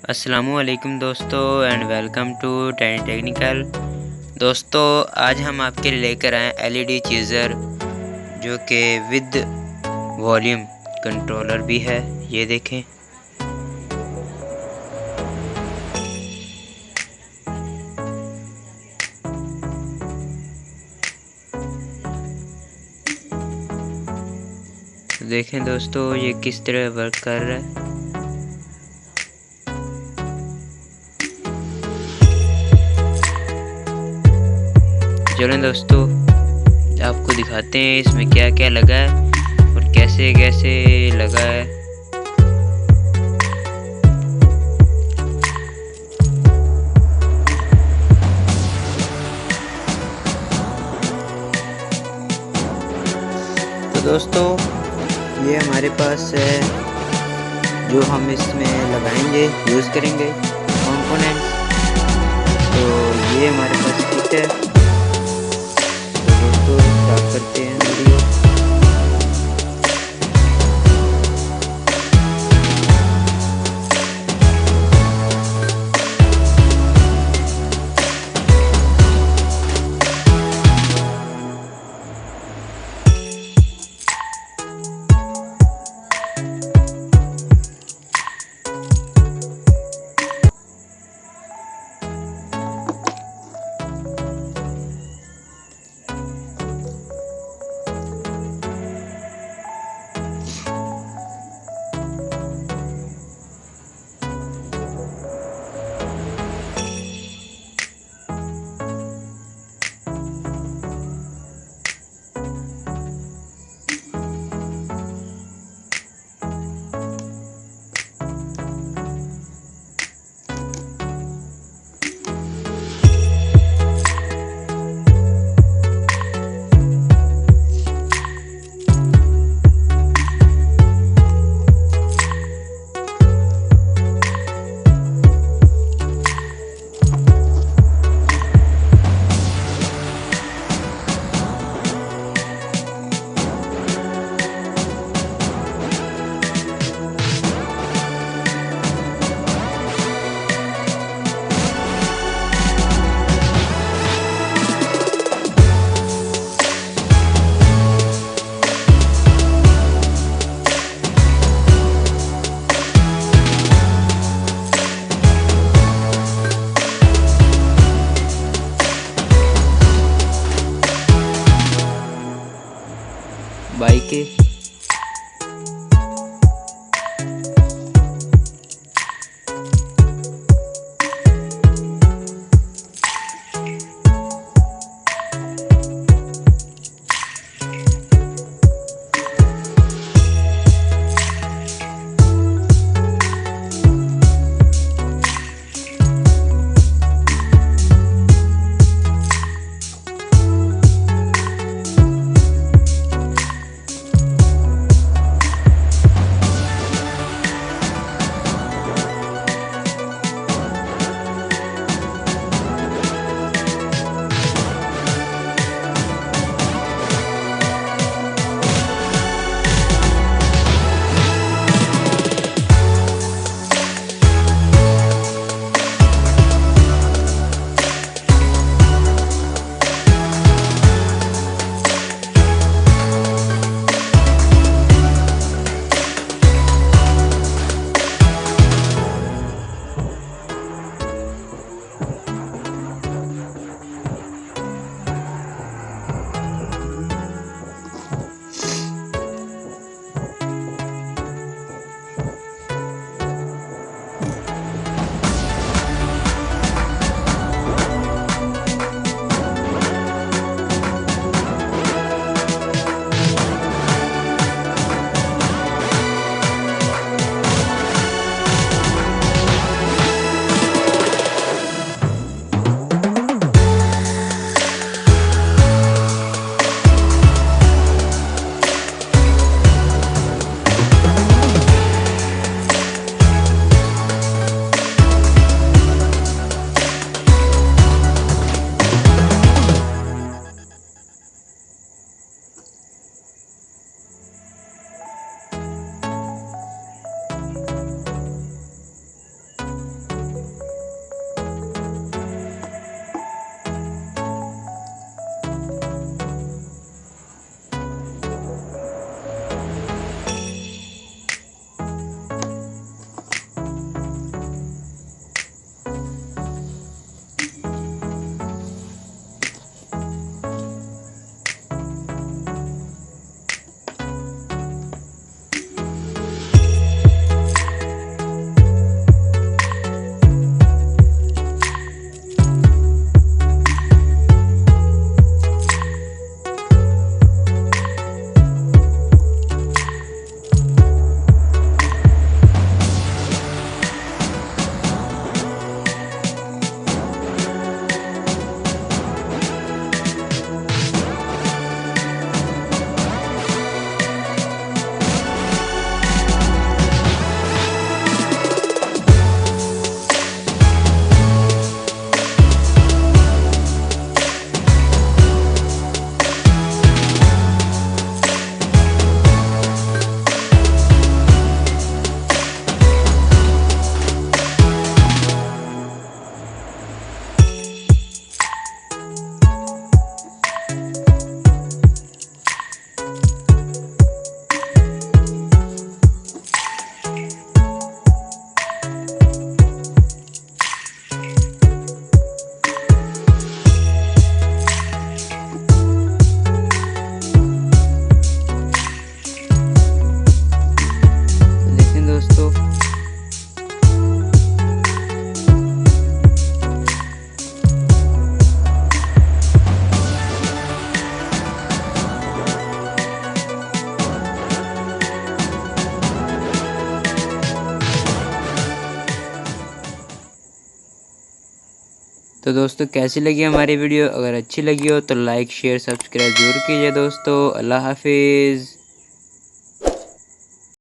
अस्सलामुअलैकुम दोस्तों and welcome to Taini technical. दोस्तों आज हम आपके लिए लेकर आए एलईडी चीज़र जो कि विद वॉल्यूम कंट्रोलर भी है। ये देखें। देखें दोस्तों ये किस तरह वर्क कर रहा है। चलें दोस्तों आपको दिखाते हैं इसमें क्या क्या लगा है और कैसे कैसे लगा है। तो दोस्तों ये हमारे पास है जो हम इसमें लगाएंगे यूज़ करेंगे कंपोनेंट्स। तो ये हमारे पास किट है। तो दोस्तों स्टार्ट करते हैं वीडियो। तो दोस्तों कैसी लगी हमारी वीडियो? अगर अच्छी लगी हो तो लाइक शेयर सब्सक्राइब जरूर कीजिए दोस्तों। अल्लाह हाफिज़।